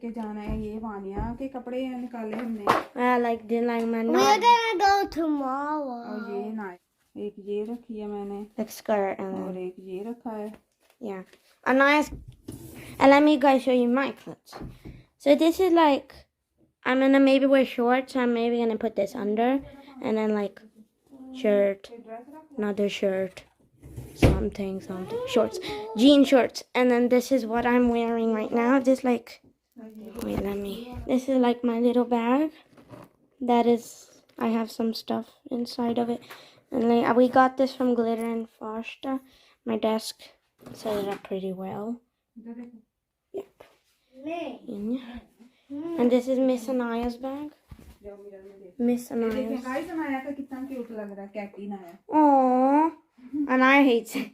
के जाना है। ये वानिया के कपड़े निकाले हमने। We're gonna go tomorrow. और ये ना एक ये रखी है मैंने Like skirt और एक ये रखा है। yeah. A nice. And let me guys show you my clothes. So this is like I'm gonna maybe wear shorts. I'm maybe gonna put this under, and then like shirt, another shirt, something, shorts, jean shorts, and then this is what I'm wearing right now. Just like wait, let me. This is like my little bag. That is, I have some stuff inside of it, and like we got this from Glitter and Foster. My desk set it up pretty well. Yep. And this is Miss Anaya's bag. Miss Anaya's. Guys Anaya का कितना cute लग रहा है Katie नाया। Aww. Anaya hates it.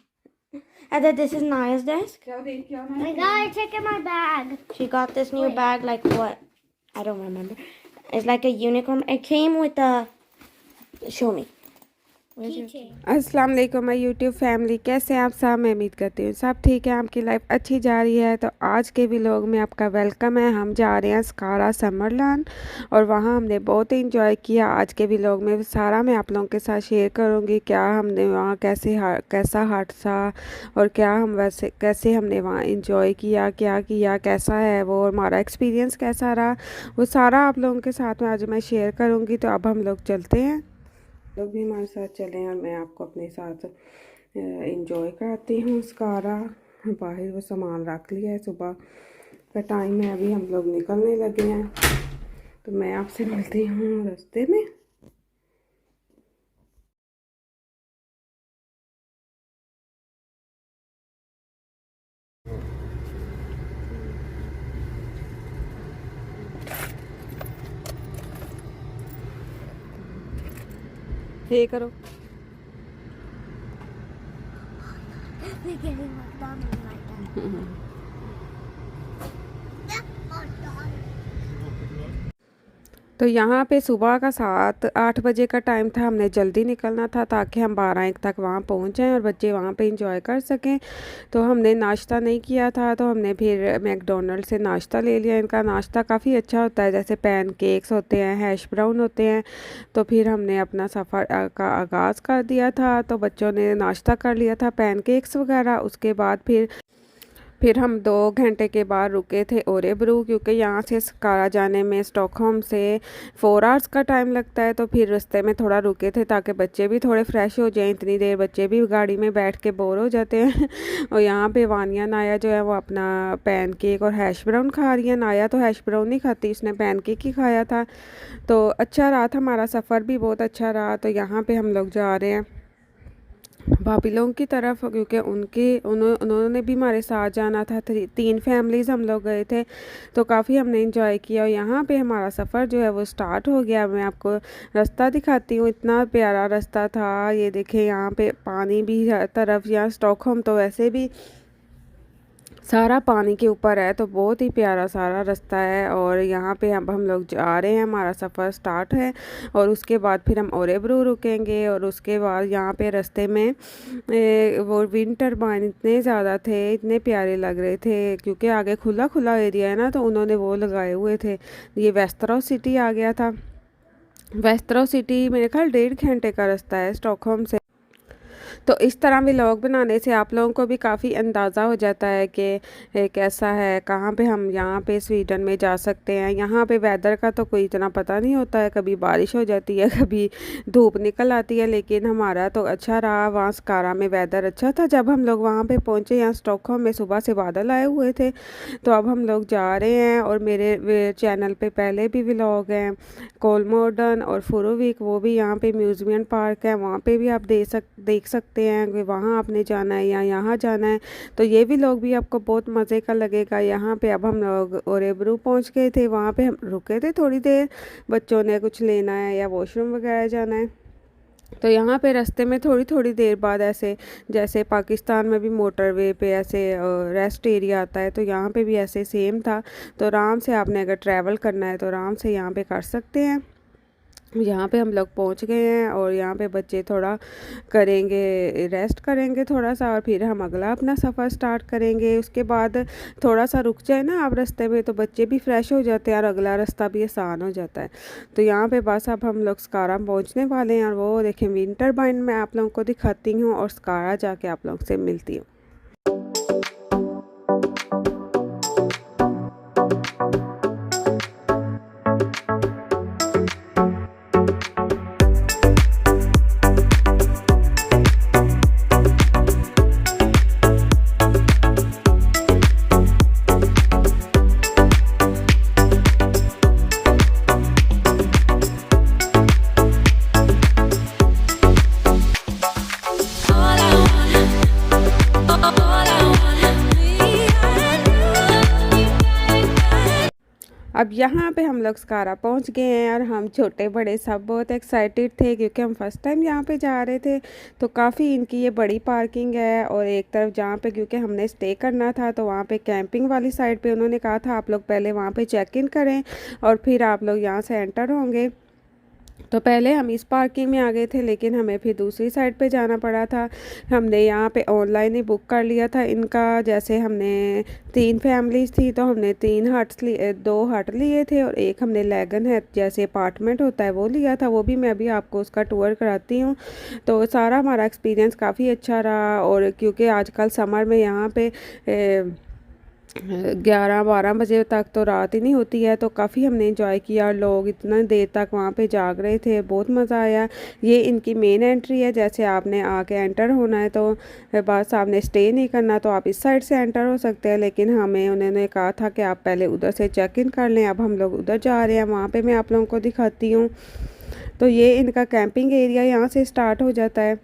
And then this is Naya's desk. क्या देख क्या ना? My God, check in my bag. She got this new bag like what? I don't remember. It's like a unicorn. It came with a. Show me. अस्सलाम वालेकुम my YouTube family, कैसे हैं आप सब। मैं उम्मीद करती हूँ सब ठीक है, आपकी लाइफ अच्छी जा रही है। तो आज के व्लॉग में आपका वेलकम है। हम जा रहे हैं स्कारा समरलैंड और वहाँ हमने बहुत ही इंजॉय किया। आज के व्लॉग में सारा मैं आप लोगों के साथ शेयर करूँगी, क्या हमने वहाँ कैसा हादसा और क्या हम वैसे कैसे हमने वहाँ इंजॉय किया, क्या किया, कैसा है वो, और हमारा एक्सपीरियंस कैसा रहा, वो सारा आप लोगों के साथ में आज मैं शेयर करूँगी। तो अब हम लोग चलते हैं, लोग भी हमारे साथ चलें और मैं आपको अपने साथ इंजॉय कराती हूँ। स्कारा बाहर वो सामान रख लिया है, सुबह का टाइम है, अभी हम लोग निकलने लगे हैं। तो मैं आपसे मिलती हूँ रास्ते में। ये करो। We're getting McDonald's like that. तो यहाँ पे सुबह का 7-8 बजे का टाइम था, हमने जल्दी निकलना था ताकि हम 12-1 तक वहाँ पहुँच जाएँ और बच्चे वहाँ पे इंजॉय कर सकें। तो हमने नाश्ता नहीं किया था, तो हमने फिर मैकडोनल्ड से नाश्ता ले लिया। इनका नाश्ता काफ़ी अच्छा होता है, जैसे पैन केक्स होते हैं, हैश ब्राउन होते हैं। तो फिर हमने अपना सफ़र का आगाज़ कर दिया था। तो बच्चों ने नाश्ता कर लिया था, पैन केक्स वगैरह। उसके बाद फिर हम 2 घंटे के बाद रुके थे ओरेब्रू, क्योंकि यहाँ से स्कारा जाने में स्टॉकहोम से 4 आवर्स का टाइम लगता है। तो फिर रास्ते में थोड़ा रुके थे ताकि बच्चे भी थोड़े फ्रेश हो जाएं। इतनी देर बच्चे भी गाड़ी में बैठ के बोर हो जाते हैं। और यहाँ पे वानिया नाया जो है वो अपना पैन केक और हैश ब्राउन खा रही है। नाया तो हैश ब्राउन नहीं खाती, उसने पैन केक ही खाया था। तो अच्छा रहा था, हमारा सफ़र भी बहुत अच्छा रहा। तो यहाँ पर हम लोग जा रहे हैं भाभी लोगों की तरफ, क्योंकि उन्होंने भी हमारे साथ जाना था। 3 फैमिलीज़ हम लोग गए थे, तो काफ़ी हमने इंजॉय किया। और यहाँ पे हमारा सफ़र जो है वो स्टार्ट हो गया। मैं आपको रास्ता दिखाती हूँ, इतना प्यारा रास्ता था। ये देखें, यहाँ पे पानी भी हर तरफ। यहाँ स्टॉकहोम तो वैसे भी सारा पानी के ऊपर है, तो बहुत ही प्यारा सारा रास्ता है। और यहाँ पे अब हम लोग जा रहे हैं, हमारा सफ़र स्टार्ट है। और उसके बाद फिर हम ओरेब्रू रुकेंगे। और उसके बाद यहाँ पे रास्ते में वो विंड टर्बाइन इतने ज़्यादा थे, इतने प्यारे लग रहे थे, क्योंकि आगे खुला खुला एरिया है ना, तो उन्होंने वो लगाए हुए थे। ये वेस्टरो सिटी आ गया था। वेस्टरो सिटी मेरे ख्याल 1.5 घंटे का रास्ता है स्टॉकहोम से। तो इस तरह व्लॉग बनाने से आप लोगों को भी काफ़ी अंदाज़ा हो जाता है कि कैसा है, कहाँ पे हम यहाँ पे स्वीडन में जा सकते हैं। यहाँ पे वेदर का तो कोई इतना पता नहीं होता है, कभी बारिश हो जाती है, कभी धूप निकल आती है। लेकिन हमारा तो अच्छा रहा, वहाँ स्कारा में वेदर अच्छा था। जब हम लोग वहाँ पे पहुँचे, यहाँ स्टॉकहोम में सुबह से बादल आए हुए थे। तो अब हम लोग जा रहे हैं। और मेरे चैनल पर पहले भी व्लॉग हैं, कोलमोर्डन और फुरुविक, वो भी यहाँ पर म्यूज़ियम पार्क है, वहाँ पर भी आप देख सकते हैं कि वहाँ आपने जाना है या यहाँ जाना है। तो ये भी लोग भी आपको बहुत मज़े का लगेगा। यहाँ पे अब हम लोग ओरेब्रू पहुँच गए थे, वहाँ पे हम रुके थे थोड़ी देर, बच्चों ने कुछ लेना है या वॉशरूम वगैरह जाना है। तो यहाँ पे रास्ते में थोड़ी थोड़ी देर बाद ऐसे, जैसे पाकिस्तान में भी मोटरवे पे ऐसे रेस्ट एरिया आता है, तो यहाँ पे भी ऐसे सेम था। तो आराम से आपने अगर ट्रैवल करना है तो आराम से यहाँ पे कर सकते हैं। यहाँ पे हम लोग पहुँच गए हैं और यहाँ पे बच्चे थोड़ा करेंगे, रेस्ट करेंगे थोड़ा सा, और फिर हम अगला अपना सफ़र स्टार्ट करेंगे। उसके बाद थोड़ा सा रुक जाए ना आप रास्ते में, तो बच्चे भी फ्रेश हो जाते हैं और अगला रास्ता भी आसान हो जाता है। तो यहाँ पे बस अब हम लोग स्कारा पहुँचने वाले हैं, और वो देखें विंड टर्बाइन मैं आप लोगों को दिखाती हूँ और स्कारा जाके आप लोग से मिलती हूँ। अब यहाँ पे हम लोग स्कारा पहुँच गए हैं, और हम छोटे बड़े सब बहुत एक्साइटेड थे क्योंकि हम फर्स्ट टाइम यहाँ पे जा रहे थे। तो काफ़ी इनकी ये बड़ी पार्किंग है, और एक तरफ जहाँ पे क्योंकि हमने स्टे करना था तो वहाँ पे कैंपिंग वाली साइड पे उन्होंने कहा था आप लोग पहले वहाँ पे चेक इन करें और फिर आप लोग यहाँ से एंटर होंगे। तो पहले हम इस पार्किंग में आ गए थे, लेकिन हमें फिर दूसरी साइड पे जाना पड़ा था। हमने यहाँ पे ऑनलाइन ही बुक कर लिया था इनका। जैसे हमने 3 फैमिलीज़ थी तो हमने 3 हट्स लिए, 2 हट लिए थे और एक हमने लैगन है जैसे अपार्टमेंट होता है वो लिया था। वो भी मैं अभी आपको उसका टूर कराती हूँ। तो सारा हमारा एक्सपीरियंस काफ़ी अच्छा रहा, और क्योंकि आजकल समर में यहाँ पे 11-12 बजे तक तो रात ही नहीं होती है, तो काफ़ी हमने इंजॉय किया। लोग इतना देर तक वहाँ पे जाग रहे थे, बहुत मज़ा आया। ये इनकी मेन एंट्री है, जैसे आपने आके एंटर होना है तो बस आपने स्टे नहीं करना तो आप इस साइड से एंटर हो सकते हैं, लेकिन हमें उन्होंने कहा था कि आप पहले उधर से चेक इन कर लें। अब हम लोग उधर जा रहे हैं, वहाँ पर मैं आप लोगों को दिखाती हूँ। तो ये इनका कैंपिंग एरिया यहाँ से स्टार्ट हो जाता है।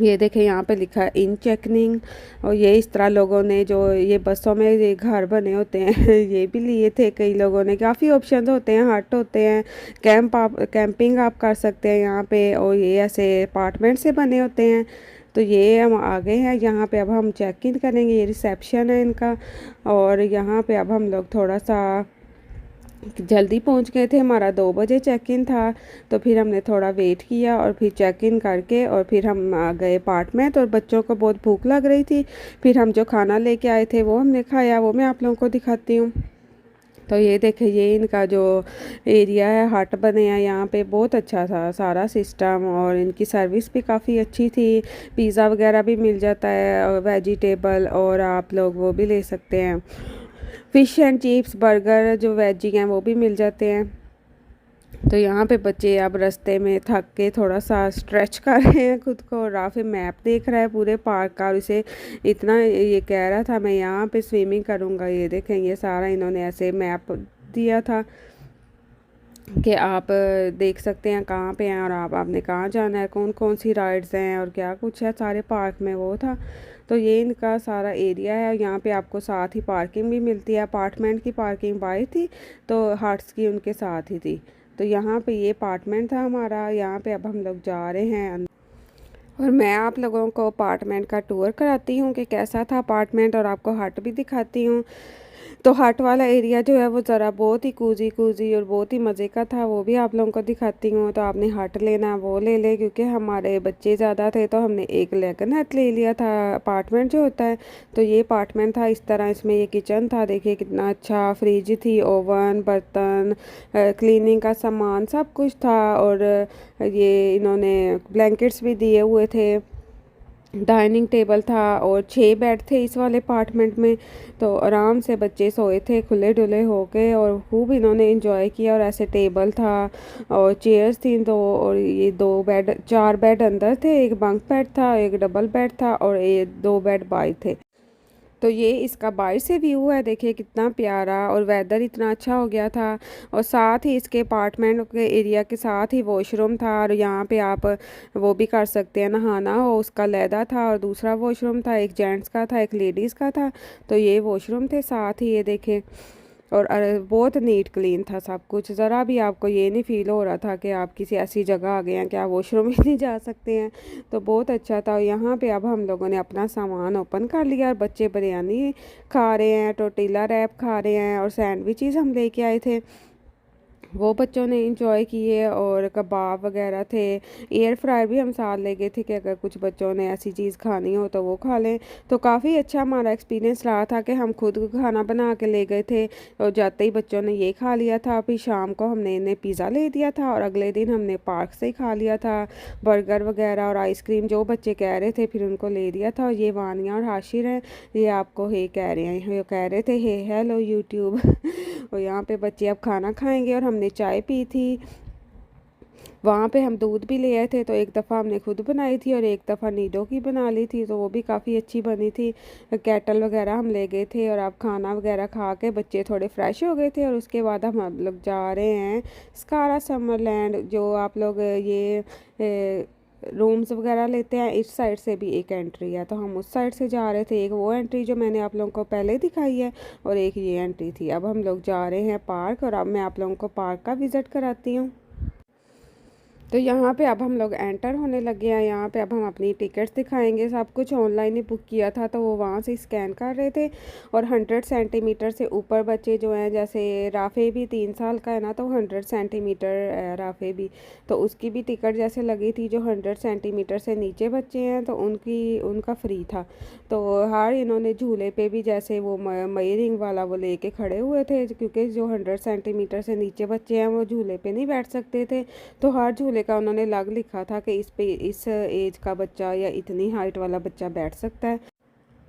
ये देखें यहाँ पे लिखा है इन चेकनिंग, और ये इस तरह लोगों ने जो ये बसों में ये घर बने होते हैं ये भी लिए थे कई लोगों ने। काफ़ी ऑप्शन होते हैं, हट होते हैं, कैंपिंग आप कर सकते हैं यहाँ पे, और ये ऐसे अपार्टमेंट से बने होते हैं। तो ये हम आ गए हैं यहाँ पे, अब हम चेक इन करेंगे। ये रिसेप्शन है इनका, और यहाँ पे अब हम लोग थोड़ा सा जल्दी पहुंच गए थे। हमारा 2 बजे चेक इन था, तो फिर हमने थोड़ा वेट किया और फिर चेक इन करके और फिर हम आ गए अपार्टमेंट। और बच्चों को बहुत भूख लग रही थी, फिर हम जो खाना लेके आए थे वो हमने खाया, वो मैं आप लोगों को दिखाती हूँ। तो ये देखें, ये इनका जो एरिया है, हट बने हैं यहाँ पे, बहुत अच्छा था सारा सिस्टम, और इनकी सर्विस भी काफ़ी अच्छी थी। पिज़्ज़ा वगैरह भी मिल जाता है, वेजिटेबल, और आप लोग वो भी ले सकते हैं, फ़िश एंड चिप्स, बर्गर जो वेजी हैं वो भी मिल जाते हैं। तो यहाँ पे बच्चे अब रास्ते में थक के थोड़ा सा स्ट्रेच कर रहे हैं खुद को, और राफे मैप देख रहा है पूरे पार्क का, और इसे इतना ये कह रहा था मैं यहाँ पे स्विमिंग करूँगा। ये देखें, ये सारा इन्होंने ऐसे मैप दिया था कि आप देख सकते हैं कहाँ पे हैं, और आपने कहाँ जाना है, कौन कौन सी राइड्स हैं और क्या कुछ है सारे पार्क में, वो था। तो ये इनका सारा एरिया है, और यहाँ पे आपको साथ ही पार्किंग भी मिलती है। अपार्टमेंट की पार्किंग बाहर थी, तो हट्स की उनके साथ ही थी। तो यहाँ पे ये अपार्टमेंट था हमारा। यहाँ पे अब हम लोग जा रहे हैं और मैं आप लोगों को अपार्टमेंट का टूर कराती हूँ कि कैसा था अपार्टमेंट, और आपको हट भी दिखाती हूँ। तो हट वाला एरिया जो है वो ज़रा बहुत ही कूजी कूजी और बहुत ही मज़े का था, वो भी आप लोगों को दिखाती हूँ। तो आपने हट लेना वो ले ले, क्योंकि हमारे बच्चे ज़्यादा थे तो हमने एक लेगन हट ले लिया था। अपार्टमेंट जो होता है, तो ये अपार्टमेंट था इस तरह। इसमें ये किचन था, देखिए कितना अच्छा, फ्रिज थी, ओवन, बर्तन, क्लीनिंग का सामान सब कुछ था, और ये इन्होंने ब्लैंकेट्स भी दिए हुए थे, डाइनिंग टेबल था, और 6 बेड थे इस वाले अपार्टमेंट में। तो आराम से बच्चे सोए थे खुले डुले होके, और खूब इन्होंने एंजॉय किया। और ऐसे टेबल था और चेयर्स थी दो, और ये 4 बेड अंदर थे, एक बंक बेड था, एक डबल बेड था, और ये 2 बेड बाहर थे। तो ये इसका बाहर से व्यू है, देखिए कितना प्यारा, और वेदर इतना अच्छा हो गया था। और साथ ही इसके अपार्टमेंट के एरिया के साथ ही वॉशरूम था, और यहाँ पे आप वो भी कर सकते हैं, नहाना हो उसका लैदा था, और दूसरा वॉशरूम था, एक जेंट्स का था एक लेडीज़ का था। तो ये वॉशरूम थे साथ ही, ये देखें। और बहुत नीट क्लीन था सब कुछ, ज़रा भी आपको ये नहीं फील हो रहा था कि आप किसी ऐसी जगह आ गए हैं कि आप वॉशरूम ही नहीं जा सकते हैं। तो बहुत अच्छा था। और यहाँ पे अब हम लोगों ने अपना सामान ओपन कर लिया, और बच्चे बिरयानी खा रहे हैं, टोटीला रैप खा रहे हैं, और सैंडविचेस हम लेके आए थे। वो बच्चों ने इंजॉय किए, और कबाब वगैरह थे। एयर फ्रायर भी हम साथ ले गए थे कि अगर कुछ बच्चों ने ऐसी चीज़ खानी हो तो वो खा लें। तो काफ़ी अच्छा हमारा एक्सपीरियंस रहा था कि हम खुद खाना बना के ले गए थे, और जाते ही बच्चों ने ये खा लिया था। फिर शाम को हमने इन्हें पिज़्ज़ा ले दिया था, और अगले दिन हमने पार्क से ही खा लिया था बर्गर वगैरह और आइसक्रीम, जो बच्चे कह रहे थे फिर उनको ले दिया था। और ये वानिया और हाशिर हैं, ये आपको हे कह रहे हैं, ये कह रहे थे हे हेलो यूट्यूब। और यहाँ पे बच्चे अब खाना खाएंगे, और हमने चाय पी थी। वहाँ पे हम दूध भी ले आए थे, तो एक दफ़ा हमने खुद बनाई थी और एक दफ़ा नीडो की बना ली थी, तो वो भी काफ़ी अच्छी बनी थी। केटल वगैरह हम ले गए थे, और अब खाना वगैरह खा के बच्चे थोड़े फ्रेश हो गए थे, और उसके बाद हम लोग जा रहे हैं स्कारा समरलैंड। जो आप लोग ये रूम्स वगैरह लेते हैं, इस साइड से भी एक एंट्री है, तो हम उस साइड से जा रहे थे। एक वो एंट्री जो मैंने आप लोगों को पहले दिखाई है, और एक ये एंट्री थी। अब हम लोग जा रहे हैं पार्क, और अब मैं आप लोगों को पार्क का विज़िट कराती हूँ। तो यहाँ पे अब हम लोग एंटर होने लगे हैं। यहाँ पे अब हम अपनी टिकट्स दिखाएंगे। सब कुछ ऑनलाइन ही बुक किया था, तो वो वहाँ से स्कैन कर रहे थे। और 100 सेंटीमीटर से ऊपर बच्चे जो हैं, जैसे राफ़े भी 3 साल का है ना, तो 100 सेंटीमीटर राफ़े भी, तो उसकी भी टिकट जैसे लगी थी। जो 100 सेंटीमीटर से नीचे बच्चे हैं तो उनका फ्री था। तो हर इन्होंने झूले पे भी जैसे वो मई रिंग वाला वो लेके खड़े हुए थे, क्योंकि जो 100 सेंटीमीटर से नीचे बच्चे हैं वो झूले पे नहीं बैठ सकते थे। तो हर झूले का उन्होंने अलग लिखा था कि इस पे इस एज का बच्चा या इतनी हाइट वाला बच्चा बैठ सकता है।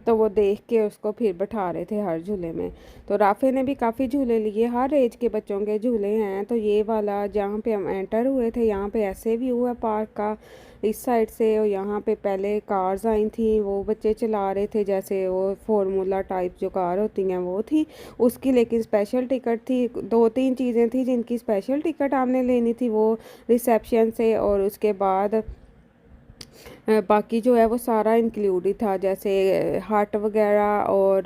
तो वो देख के उसको फिर बैठा रहे थे हर झूले में। तो राफे ने भी काफ़ी झूले लिए, हर एज के बच्चों के झूले हैं। तो ये वाला जहाँ पे हम एंटर हुए थे, यहाँ पे ऐसे व्यू है पार्क का इस साइड से। और यहाँ पे पहले कार्स आई थी, वो बच्चे चला रहे थे, जैसे वो फार्मूला टाइप जो कार होती हैं वो थी उसकी, लेकिन स्पेशल टिकट थी। 2-3 चीज़ें थी जिनकी स्पेशल टिकट आपने लेनी थी, वो रिसेप्शन से। और उसके बाद बाकी जो है वो सारा इंक्लूड ही था, जैसे हट वगैरह और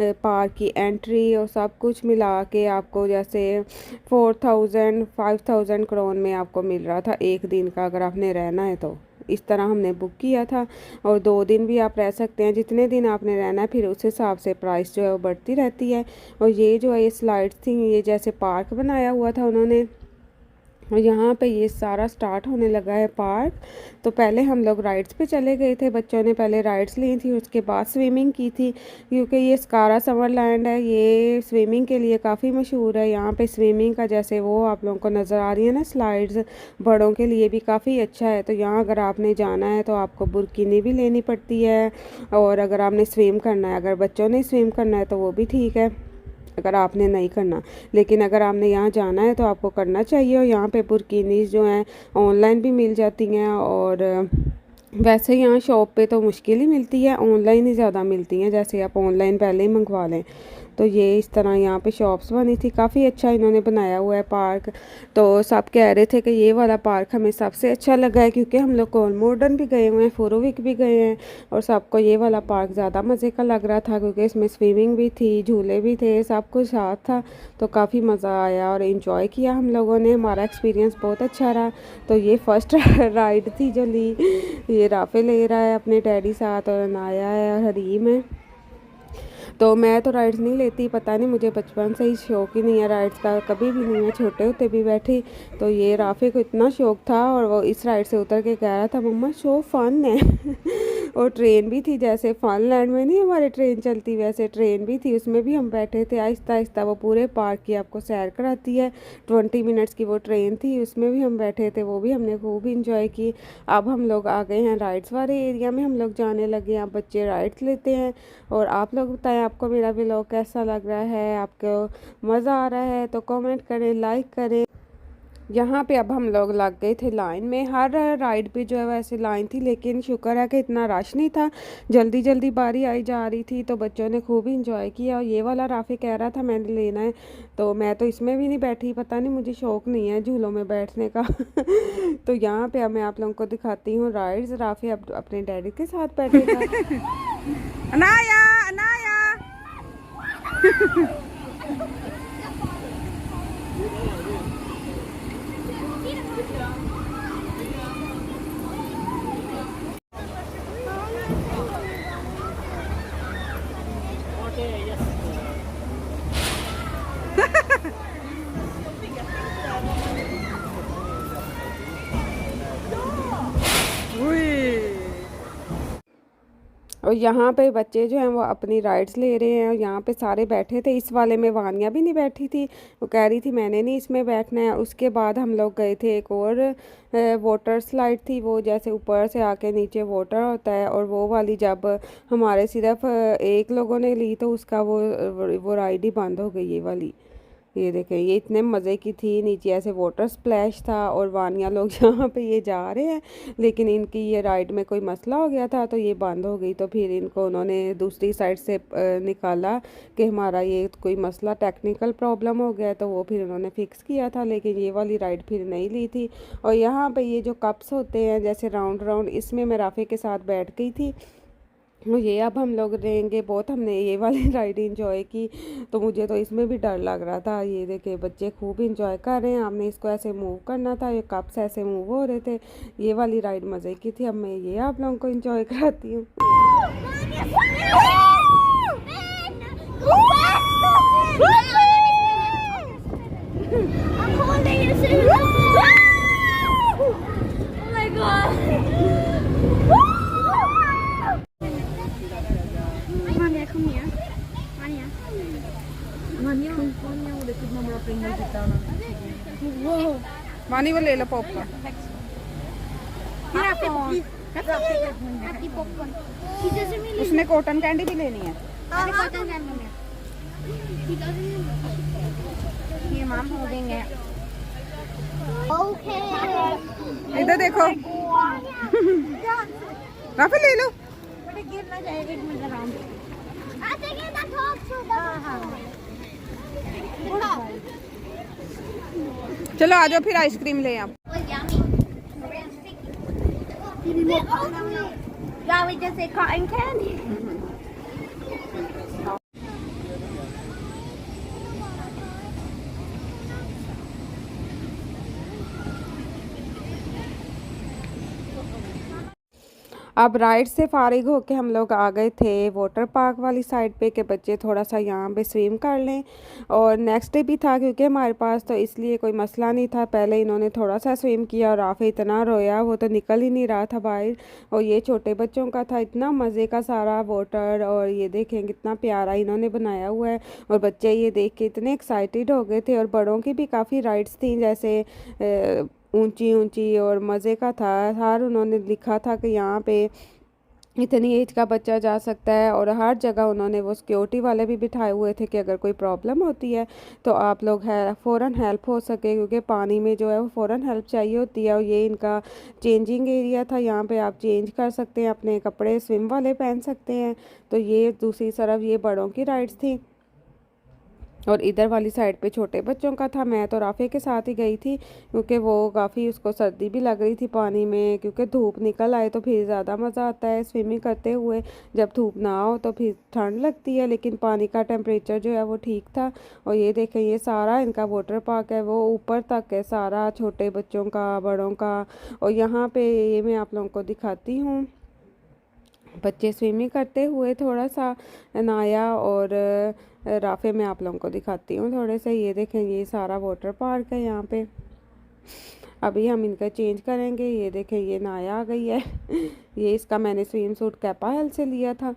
पार्क की एंट्री और सब कुछ मिला के आपको जैसे 4000-5000 करोड़ में आपको मिल रहा था एक दिन का, अगर आपने रहना है तो। इस तरह हमने बुक किया था। और 2 दिन भी आप रह सकते हैं, जितने दिन आपने रहना है फिर उस हिसाब से प्राइस जो है वो बढ़ती रहती है। और ये जो है ये स्लाइड्स थी, ये जैसे पार्क बनाया हुआ था उन्होंने। और यहाँ पे ये सारा स्टार्ट होने लगा है पार्क। तो पहले हम लोग राइड्स पे चले गए थे, बच्चों ने पहले राइड्स ली थी, उसके बाद स्विमिंग की थी, क्योंकि ये स्कारा समरलैंड है, ये स्विमिंग के लिए काफ़ी मशहूर है। यहाँ पे स्विमिंग का जैसे वो आप लोगों को नज़र आ रही है ना स्लाइड्स, बड़ों के लिए भी काफ़ी अच्छा है। तो यहाँ अगर आपने जाना है तो आपको बुरकिनी भी लेनी पड़ती है, और अगर आपने स्विम करना है, अगर बच्चों ने स्विम करना है तो वो भी ठीक है, अगर आपने नहीं करना। लेकिन अगर आपने यहाँ जाना है तो आपको करना चाहिए। और यहाँ पे बुरकिनीज़ जो हैं ऑनलाइन भी मिल जाती हैं, और वैसे यहाँ शॉप पे तो मुश्किल ही मिलती है, ऑनलाइन ही ज़्यादा मिलती हैं, जैसे आप ऑनलाइन पहले ही मंगवा लें। तो ये इस तरह यहाँ पे शॉप्स बनी थी, काफ़ी अच्छा इन्होंने बनाया हुआ है पार्क। तो सब कह रहे थे कि ये वाला पार्क हमें सबसे अच्छा लगा है, क्योंकि हम लोग कोलमोडन भी गए हुए हैं, फोरोविक भी गए हैं, और सबको ये वाला पार्क ज़्यादा मज़े का लग रहा था, क्योंकि इसमें स्विमिंग भी थी, झूले भी थे, सब कुछ साथ था। तो काफ़ी मज़ा आया और इन्जॉय किया हम लोगों ने, हमारा एक्सपीरियंस बहुत अच्छा रहा। तो ये फर्स्ट राइड थी जो ली, ये राफे ले रहा है अपने डैडी साथ, और अनाया है और हरीम है। तो मैं तो राइड्स नहीं लेती, पता नहीं मुझे बचपन से ही शौक ही नहीं है राइड्स का, कभी भी नहीं, मैं छोटे होते भी बैठी। तो ये राफे को इतना शौक था, और वो इस राइड से उतर के कह रहा था मम्मा शो फन है। और ट्रेन भी थी, जैसे फन लैंड में नहीं हमारे ट्रेन चलती, वैसे ट्रेन भी थी, उसमें भी हम बैठे थे। आहिस्ता आहिस्ता वो पूरे पार्क की आपको सैर कराती है, 20 मिनट्स की वो ट्रेन थी, उसमें भी हम बैठे थे, वो भी हमने खूब इंजॉय की। अब हम लोग आ गए हैं राइड्स वाले एरिया में, हम लोग जाने लगे हैं, अब बच्चे राइड्स लेते हैं। और आप लोग बताएं आपको मेरा व्लॉग कैसा लग रहा है, आपको मज़ा आ रहा है तो कमेंट करें, लाइक करें। यहाँ पे अब हम लोग लग गए थे लाइन में, हर राइड पे जो है वैसे लाइन थी, लेकिन शुक्र है कि इतना रश नहीं था, जल्दी जल्दी बारी आई जा रही थी। तो बच्चों ने खूब इंजॉय किया। और ये वाला राफे कह रहा था मैंने लेना है, तो मैं तो इसमें भी नहीं बैठी, पता नहीं मुझे शौक़ नहीं है झूलों में बैठने का। तो यहाँ पे अब मैं आप लोगों को दिखाती हूँ राइड्स। राफे अब अपने डैडी के साथ बैठेगा। अनाया अनाया। और यहाँ पे बच्चे जो हैं वो अपनी राइड्स ले रहे हैं और यहाँ पे सारे बैठे थे। इस वाले में वानिया भी नहीं बैठी थी, वो कह रही थी मैंने नहीं इसमें बैठना है। उसके बाद हम लोग गए थे एक और वाटर स्लाइड थी, वो जैसे ऊपर से आके नीचे वाटर होता है, और वो वाली जब हमारे सिर्फ एक लोगों ने ली तो उसका वो राइड ही बंद हो गई ये वाली। ये देखें, ये इतने मज़े की थी, नीचे ऐसे वाटर स्प्लैश था और वानिया लोग यहाँ पे ये जा रहे हैं, लेकिन इनकी ये राइड में कोई मसला हो गया था तो ये बंद हो गई। तो फिर इनको उन्होंने दूसरी साइड से निकाला कि हमारा ये कोई मसला टेक्निकल प्रॉब्लम हो गया, तो वो फिर उन्होंने फ़िक्स किया था, लेकिन ये वाली राइड फिर नहीं ली थी। और यहाँ पर ये जो कप्स होते हैं जैसे राउंड राउंड, इसमें मैं राफ़े के साथ बैठ गई थी। ये अब हम लोग रहेंगे, बहुत हमने ये वाली राइड इंजॉय की, तो मुझे तो इसमें भी डर लग रहा था। ये देखे बच्चे खूब इंजॉय कर रहे हैं, हमने इसको ऐसे मूव करना था, ये कप्स ऐसे मूव हो रहे थे। ये वाली राइड मज़े की थी। अब मैं ये आप लोगों को इंजॉय कराती हूँ। मानी वो ले लो पॉपकॉर्न। उसने कॉटन कैंडी भी लेनी है। ये माम हो देंगे। इधर देखो राफे ले लो। चलो आ जाओ फिर आइसक्रीम ले आप। Yeah, we just ate cotton candy. अब राइड से फारिग होके हम लोग आ गए थे वाटर पार्क वाली साइड पे कि बच्चे थोड़ा सा यहाँ पे स्विम कर लें। और नेक्स्ट डे भी था क्योंकि हमारे पास, तो इसलिए कोई मसला नहीं था। पहले इन्होंने थोड़ा सा स्विम किया और आफे इतना रोया, वो तो निकल ही नहीं रहा था बाहर। और ये छोटे बच्चों का था, इतना मज़े का सारा वाटर। और ये देखें कितना प्यारा इन्होंने बनाया हुआ है, और बच्चे ये देख के इतने एक्साइटेड हो गए थे। और बड़ों की भी काफ़ी राइड्स थी, जैसे ऊंची ऊंची और मज़े का था। हर उन्होंने लिखा था कि यहाँ पे इतनी एज का बच्चा जा सकता है, और हर जगह उन्होंने वो सिक्योरिटी वाले भी बिठाए हुए थे कि अगर कोई प्रॉब्लम होती है तो आप लोग है फ़ौरन हेल्प हो सके, क्योंकि पानी में जो है वो फ़ौरन हेल्प चाहिए होती है। और ये इनका चेंजिंग एरिया था, यहाँ पे आप चेंज कर सकते हैं, अपने कपड़े स्विम वाले पहन सकते हैं। तो ये दूसरी तरफ ये बड़ों की राइड्स थी, और इधर वाली साइड पे छोटे बच्चों का था। मैं तो राफ़े के साथ ही गई थी, क्योंकि वो काफ़ी उसको सर्दी भी लग रही थी पानी में, क्योंकि धूप निकल आए तो फिर ज़्यादा मज़ा आता है स्विमिंग करते हुए। जब धूप ना हो तो फिर ठंड लगती है, लेकिन पानी का टेम्परेचर जो है वो ठीक था। और ये देखें, ये सारा इनका वाटर पार्क है, वो ऊपर तक है सारा, छोटे बच्चों का, बड़ों का। और यहाँ पर ये मैं आप लोगों को दिखाती हूँ, बच्चे स्विमिंग करते हुए थोड़ा सा नहाया। और राफ़े में आप लोगों को दिखाती हूँ थोड़े से। ये देखें, ये सारा वाटर पार्क है यहाँ पे। अभी हम इनका चेंज करेंगे। ये देखें, ये नाया आ गई है। ये इसका मैंने स्विम सूट कैपा हेल से लिया था,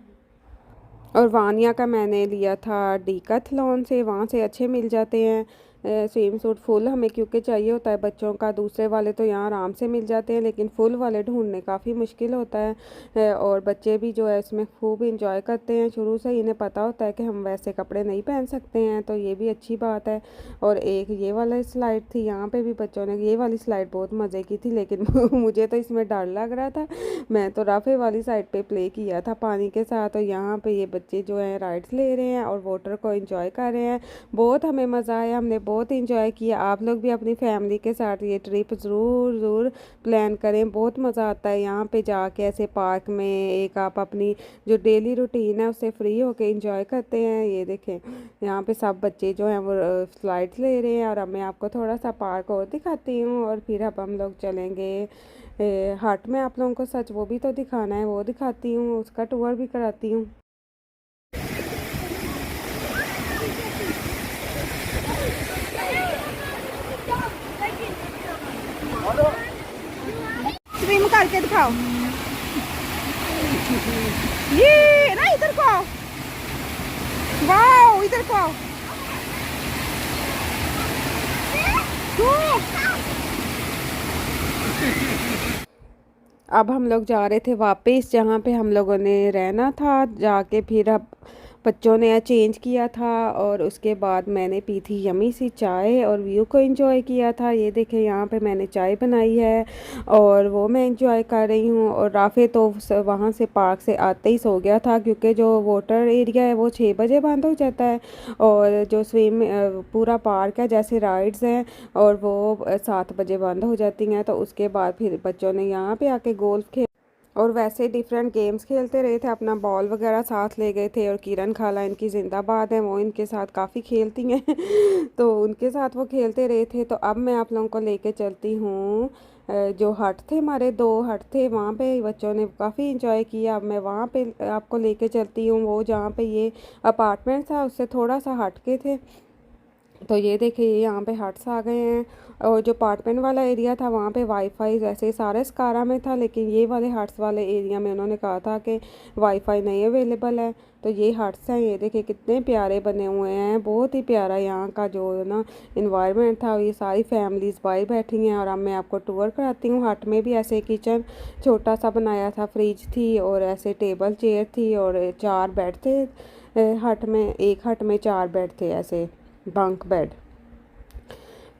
और वानिया का मैंने लिया था डीकैथलॉन से, वहाँ से अच्छे मिल जाते हैं स्विम सूट फुल हमें, क्योंकि चाहिए होता है बच्चों का। दूसरे वाले तो यहाँ आराम से मिल जाते हैं, लेकिन फुल वाले ढूंढने काफ़ी मुश्किल होता है। और बच्चे भी जो है इसमें खूब इंजॉय करते हैं, शुरू से इन्हें पता होता है कि हम वैसे कपड़े नहीं पहन सकते हैं, तो ये भी अच्छी बात है। और एक ये वाला स्लाइड थी, यहाँ पे भी बच्चों ने ये वाली स्लाइड बहुत मज़े की थी, लेकिन मुझे तो इसमें डर लग रहा था। मैं तो राफ़े वाली साइड पे प्ले किया था पानी के साथ। और यहाँ पे ये बच्चे जो हैं राइड्स ले रहे हैं और वाटर को इंजॉय कर रहे हैं। बहुत हमें मज़ा आया, हमने बहुत इंजॉय किया। आप लोग भी अपनी फैमिली के साथ ये ट्रिप ज़रूर प्लान करें, बहुत मज़ा आता है यहाँ पे जाके ऐसे पार्क में। एक आप अपनी जो डेली रूटीन है उससे फ्री होके इंजॉय करते हैं। ये देखें, यहाँ पे सब बच्चे जो हैं वो स्लाइड्स ले रहे हैं। और अब मैं आपको थोड़ा सा पार्क और दिखाती हूँ, और फिर अब हम लोग चलेंगे हट में। आप लोगों को सच वो भी तो दिखाना है, वो दिखाती हूँ, उसका टूर भी कराती हूँ। स्विम करके दिखाओ। ये ना इधर को आओ, वाओ इधर को आओ। अब हम लोग जा रहे थे वापस जहाँ पे हम लोगों ने रहना था, जाके फिर अब बच्चों ने चेंज किया था और उसके बाद मैंने पी थी यमी सी चाय और व्यू को एंजॉय किया था। ये देखें यहाँ पे मैंने चाय बनाई है और वो मैं एंजॉय कर रही हूँ। और राफ़े तो वहाँ से पार्क से आते ही सो गया था, क्योंकि जो वाटर एरिया है वो 6 बजे बंद हो जाता है और जो पूरा पार्क है जैसे राइड्स हैं और वो 7 बजे बंद हो जाती हैं। तो उसके बाद फिर बच्चों ने यहाँ पे आके गोल्फ खेल और वैसे डिफरेंट गेम्स खेलते रहे थे, अपना बॉल वगैरह साथ ले गए थे। और किरण खाला इनकी जिंदाबाद है, वो इनके साथ काफ़ी खेलती हैं तो उनके साथ वो खेलते रहे थे। तो अब मैं आप लोगों को लेके चलती हूँ जो हट थे, हमारे 2 हट थे, वहाँ पे बच्चों ने काफ़ी इंजॉय किया। अब मैं वहाँ पे आपको लेके चलती हूँ, वो जहाँ पे ये अपार्टमेंट था उससे थोड़ा सा हट के थे। तो ये देखिए यहाँ पे हट्स आ गए हैं। और जो अपार्टमेंट वाला एरिया था वहाँ पे वाईफाई वैसे सारे स्कारा में था, लेकिन ये वाले हट्स वाले एरिया में उन्होंने कहा था कि वाईफाई नहीं अवेलेबल है। तो ये हट्स हैं, ये देखिए कितने प्यारे बने हुए हैं, बहुत ही प्यारा यहाँ का जो ना इन्वायरमेंट था। ये सारी फैमिलीज़ बाहर बैठी हैं और अब मैं आपको टूर कराती हूँ। हट में भी ऐसे किचन छोटा सा बनाया था, फ्रिज थी और ऐसे टेबल चेयर थी और 4 बेड थे हट में। एक हट में 4 बेड थे ऐसे बंक बेड।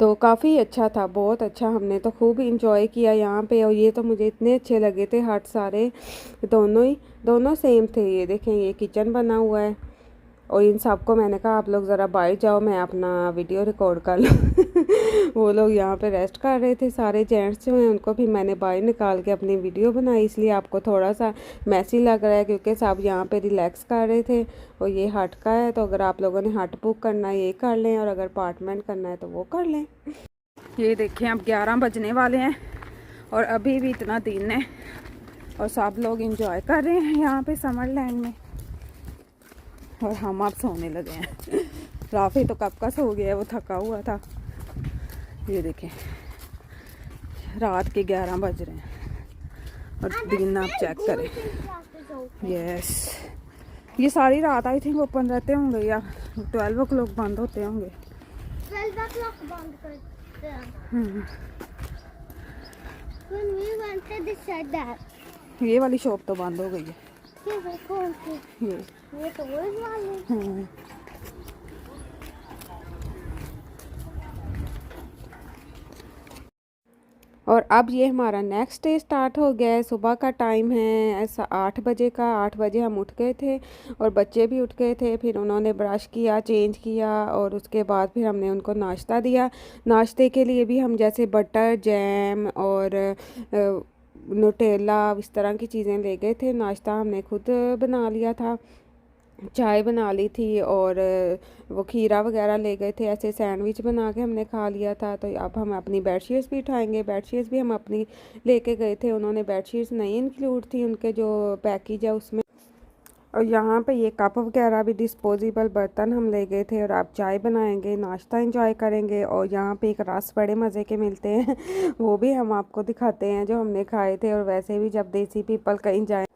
तो काफ़ी अच्छा था, बहुत अच्छा, हमने तो खूब इंजॉय किया यहाँ पे। और ये तो मुझे इतने अच्छे लगे थे हट सारे, दोनों सेम थे। ये देखें ये किचन बना हुआ है और इन सबको मैंने कहा आप लोग ज़रा बाहर जाओ, मैं अपना वीडियो रिकॉर्ड कर लूँ वो लोग यहाँ पे रेस्ट कर रहे थे, सारे जेंट्स जो हैं उनको भी मैंने बाहर निकाल के अपनी वीडियो बनाई, इसलिए आपको थोड़ा सा मैसी लग रहा है क्योंकि सब यहाँ पे रिलैक्स कर रहे थे। और ये हट का है, तो अगर आप लोगों ने हट बुक करना है ये कर लें और अगर अपार्टमेंट करना है तो वो कर लें। ये देखें अब 11 बजने वाले हैं और अभी भी इतना दिन है और सब लोग इंजॉय कर रहे हैं यहाँ पे समर लैंड में और हम अब सोने लगे हैं राफी तो कब का सो गया है, वो थका हुआ था। ये देखें रात के 11 बज रहे हैं और दिन आप चेक करें। यस ये सारी रात आई थिंक ओपन रहते होंगे या 12 ओ क्लॉक बंद होते होंगे। 12 o'clock बंद करते हैं। When we wanted to shut that. ये वाली शॉप तो बंद हो गई है। ये कौन सी? ये तो वही वाली। और अब ये हमारा नेक्स्ट डे स्टार्ट हो गया है। सुबह का टाइम है ऐसा 8 बजे का। 8 बजे हम उठ गए थे और बच्चे भी उठ गए थे। फिर उन्होंने ब्रश किया, चेंज किया और उसके बाद फिर हमने उनको नाश्ता दिया। नाश्ते के लिए भी हम जैसे बटर, जैम और न्यूटेला इस तरह की चीज़ें ले गए थे। नाश्ता हमने खुद बना लिया था, चाय बना ली थी और वो खीरा वगैरह ले गए थे। ऐसे सैंडविच बना के हमने खा लिया था। तो अब हम अपनी बेडशीट्स भी उठाएंगे। बेडशीट्स भी हम अपनी लेके गए थे, उन्होंने बेडशीट्स नहीं इंक्लूड थी उनके जो पैकेज है उसमें। और यहाँ पे ये कप वगैरह भी डिस्पोजेबल बर्तन हम ले गए थे। और आप चाय बनाएंगे, नाश्ता एंजॉय करेंगे। और यहाँ पे एक रस बड़े मज़े के मिलते हैं वो भी हम आपको दिखाते हैं जो हमने खाए थे। और वैसे भी जब देसी पीपल कहीं जाए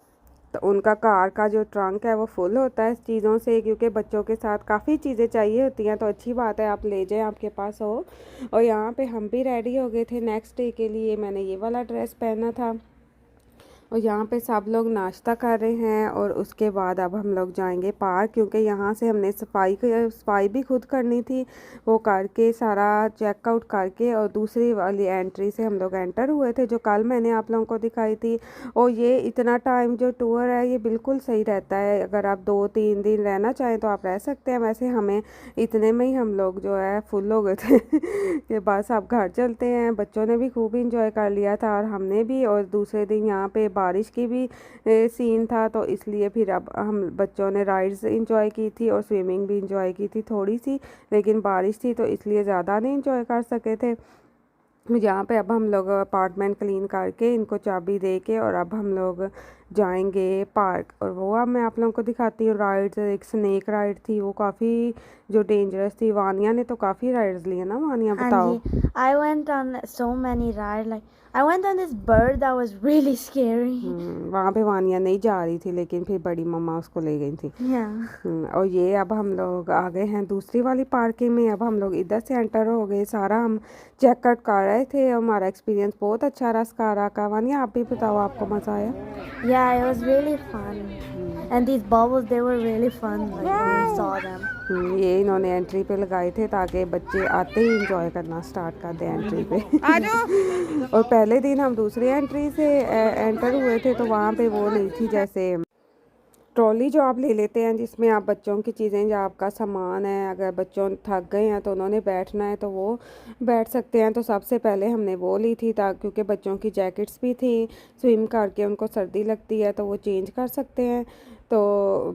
तो उनका कार का जो ट्रंक है वो फुल होता है चीज़ों से, क्योंकि बच्चों के साथ काफ़ी चीज़ें चाहिए होती हैं। तो अच्छी बात है आप ले जाएं, आपके पास हो। और यहाँ पे हम भी रेडी हो गए थे नेक्स्ट डे के लिए। मैंने ये वाला ड्रेस पहना था और यहाँ पे सब लोग नाश्ता कर रहे हैं। और उसके बाद अब हम लोग जाएंगे पार्क, क्योंकि यहाँ से हमने सफाई भी खुद करनी थी। वो करके सारा चेकआउट करके और दूसरी वाली एंट्री से हम लोग एंटर हुए थे, जो कल मैंने आप लोगों को दिखाई थी। और ये इतना टाइम जो टूर है ये बिल्कुल सही रहता है। अगर आप 2-3 दिन रहना चाहें तो आप रह सकते हैं। वैसे हमें इतने में ही हम लोग जो है फुल हो गए थे कि बस अब घर चलते हैं। बच्चों ने भी खूब इंजॉय कर लिया था और हमने भी। और दूसरे दिन यहाँ पे बारिश की भी सीन था, तो इसलिए फिर अब हम बच्चों ने राइड्स इंजॉय की थी और स्विमिंग भी इंजॉय की थी थोड़ी सी, लेकिन बारिश थी तो इसलिए ज़्यादा नहीं इंजॉय कर सके थे। यहाँ पे अब हम लोग अपार्टमेंट क्लीन करके इनको चाबी दे के और अब हम लोग जाएंगे पार्क, और वो अब मैं आप लोगों को दिखाती हूँ राइड्स। एक स्नैक राइड थी, वो काफ़ी जो डेंजरस थी। वानिया ने तो काफ़ी राइड्स लिए ना, वानिया बताओ। I went on so many rides. Like I went on this bird that was really scary. वहाँ पे वानिया नहीं जा रही थी, लेकिन फिर बड़ी मम्मा उसको ले गई थी। Yeah. और ये अब हम लोग आ गए हैं दूसरी वाली पार्किंग में। अब हम लोग इधर से एंटर हो गए, सारा हम चेकआउट कर रहे थे। हमारा एक्सपीरियंस बहुत अच्छा रहा स्कारा का। वानिया आप भी बताओ, आपको मज़ा आया? Yeah, it was really fun. And these bubbles, they were really fun. Like when we saw them. ये इन्होंने एंट्री पे लगाए थे ताकि बच्चे आते ही इंजॉय करना स्टार्ट कर दें एंट्री पे। और पहले दिन हम दूसरी एंट्री से एंटर हुए थे, तो वहाँ पे वो नहीं थी, जैसे ट्रॉली जो आप ले लेते हैं जिसमें आप बच्चों की चीज़ें या आपका सामान है, अगर बच्चों थक गए हैं तो उन्होंने बैठना है तो वो बैठ सकते हैं। तो सबसे पहले हमने वो ली थी, क्योंकि बच्चों की जैकेट्स भी थी, स्विम करके उनको सर्दी लगती है तो वो चेंज कर सकते हैं, तो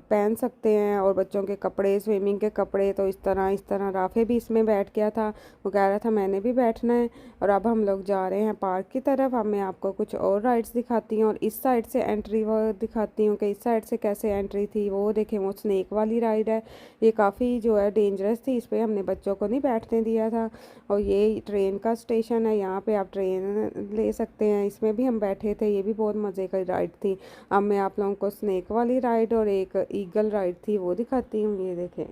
पहन सकते हैं। और बच्चों के कपड़े, स्विमिंग के कपड़े, तो इस तरह राफे भी इसमें बैठ गया था। वो कह रहा था मैंने भी बैठना है। और अब हम लोग जा रहे हैं पार्क की तरफ। अब मैं आपको कुछ और राइड्स दिखाती हूँ और इस साइड से एंट्री वो दिखाती हूँ कि इस साइड से कैसे एंट्री थी। वो देखें, वो स्नैक वाली राइड है, ये काफ़ी जो है डेंजरस थी, इस पर हमने बच्चों को नहीं बैठने दिया था। और ये ट्रेन का स्टेशन है, यहाँ पे आप ट्रेन ले सकते हैं, इसमें भी हम बैठे थे, ये भी बहुत मज़े की राइड थी। अब मैं आप लोगों को स्नैक वाली राइड और एक ईगल राइड थी वो दिखाती हूँ, ये देखें।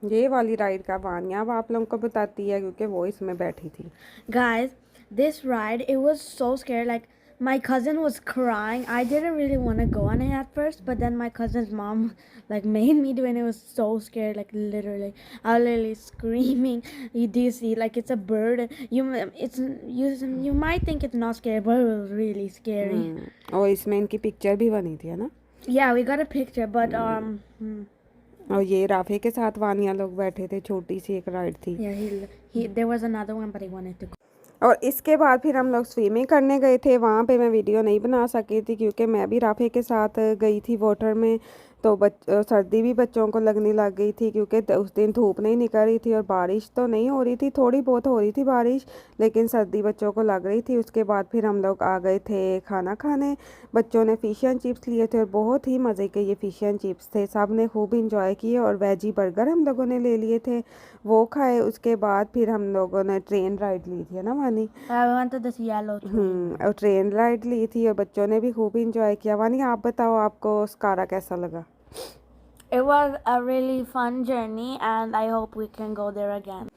ये वाली राइड का वानिया अब आप लोगों को बताती है, क्योंकि वो इसमें बैठी थी। Guys, this ride, it was so scary. Like my cousin was crying. I didn't really want to go on it at first, but then my cousin's mom like made me do it, and it was so scary. Like literally, I was literally screaming. Do you see? Like it's a bird. You might think it's not scary, but it was really scary. और इसमें इनकी picture भी बनी थी, है ना? Yeah, we got a picture, but और ये राफे के साथ वानिया लोग बैठे थे, छोटी सी एक राइड थी। yeah, there was another one, but he wanted to go. और इसके बाद फिर हम लोग स्विमिंग करने गए थे। वहाँ पे मैं वीडियो नहीं बना सकी थी, क्योंकि मैं भी राफे के साथ गई थी वाटर में, तो सर्दी भी बच्चों को लगने लग गई थी, क्योंकि उस दिन धूप नहीं निकल रही थी और बारिश तो नहीं हो रही थी, थोड़ी बहुत हो रही थी बारिश, लेकिन सर्दी बच्चों को लग रही थी। उसके बाद फिर हम लोग आ गए थे खाना खाने। बच्चों ने फ़िश एंड चिप्स लिए थे और बहुत ही मज़े के ये फ़िश एंड चिप्स थे, सब ने खूब इंजॉय किए। और वेजी बर्गर हम लोगों ने ले लिए थे, वो खाए। उसके बाद फिर हम लोगों ने ट्रेन राइड ली थी, है ना वानी? और ट्रेन राइड ली थी और बच्चों ने भी खूब इंजॉय किया। वानी आप बताओ, आपको स्कारा कैसा लगा? It was a really fun journey, and I hope we can go there again.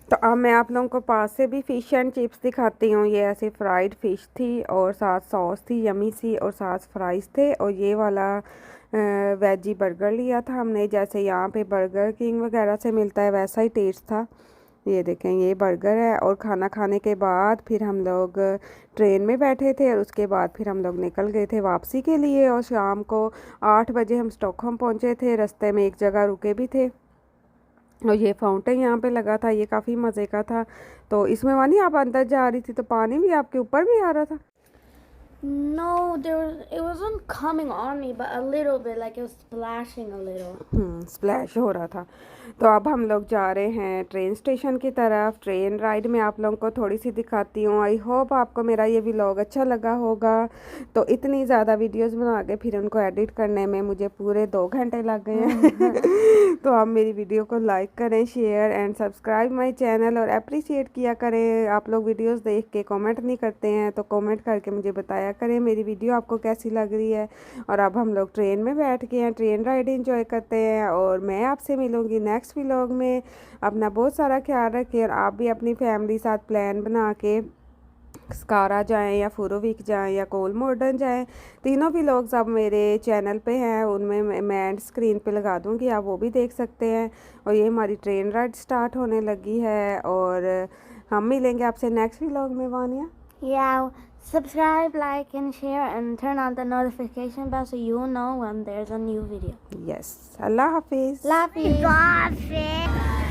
तो अब मैं आप लोगों को पास से भी फ़िश एंड चिप्स दिखाती हूँ। ये ऐसे फ्राइड फ़िश थी और साथ सॉस थी यमी सी, और साथ फ्राइज़ थे। और ये वाला वेजी बर्गर लिया था हमने, जैसे यहाँ पे बर्गर किंग वगैरह से मिलता है वैसा ही टेस्ट था। ये देखें, ये बर्गर है। और खाना खाने के बाद फिर हम लोग ट्रेन में बैठे थे, और उसके बाद फिर हम लोग निकल गए थे वापसी के लिए। और शाम को 8 बजे हम स्टॉकहोम पहुँचे थे। रास्ते में एक जगह रुके भी थे, और ये फाउंटेन यहाँ पे लगा था, ये काफ़ी मज़े का था। तो इसमें वानी आप अंदर जा रही थी तो पानी भी आपके ऊपर भी आ रहा था? No, it wasn't coming on me, but a little bit, like it was splashing a little. Splash हो रहा था। तो अब हम लोग जा रहे हैं ट्रेन स्टेशन की तरफ। ट्रेन राइड में आप लोगों को थोड़ी सी दिखाती हूँ। आई होप आपको मेरा ये व्लॉग अच्छा लगा होगा। तो इतनी ज़्यादा वीडियोस बना के फिर उनको एडिट करने में मुझे पूरे 2 घंटे लग गए हैं। तो आप मेरी वीडियो को लाइक करें, share and subscribe my channel, और अप्रिशिएट किया करें। आप लोग वीडियोज़ देख के कॉमेंट नहीं करते हैं, तो कॉमेंट करके मुझे बताया करें मेरी वीडियो आपको कैसी लग रही है। और अब हम लोग ट्रेन में बैठ गए हैं, ट्रेन राइड एंजॉय करते हैं, और मैं आपसे मिलूँगी नेक्स्ट व्लॉग में। अपना बहुत सारा ख्याल रखें, और आप भी अपनी फैमिली साथ प्लान बना के स्कारा जाएं या फूरोविक जाएं या कोल मॉडर्न जाएं। तीनों व्लॉग्स अब मेरे चैनल पे हैं, उनमें मैं एंड स्क्रीन पे लगा दूँगी, आप वो भी देख सकते हैं। और ये हमारी ट्रेन राइड स्टार्ट होने लगी है, और हम मिलेंगे आपसे नेक्स्ट व्लॉग में Vaniya. Yeah, Subscribe, like, and share, and turn on the notification bell so you'll know when there's a new video. Yes, Allah Hafiz. Love you.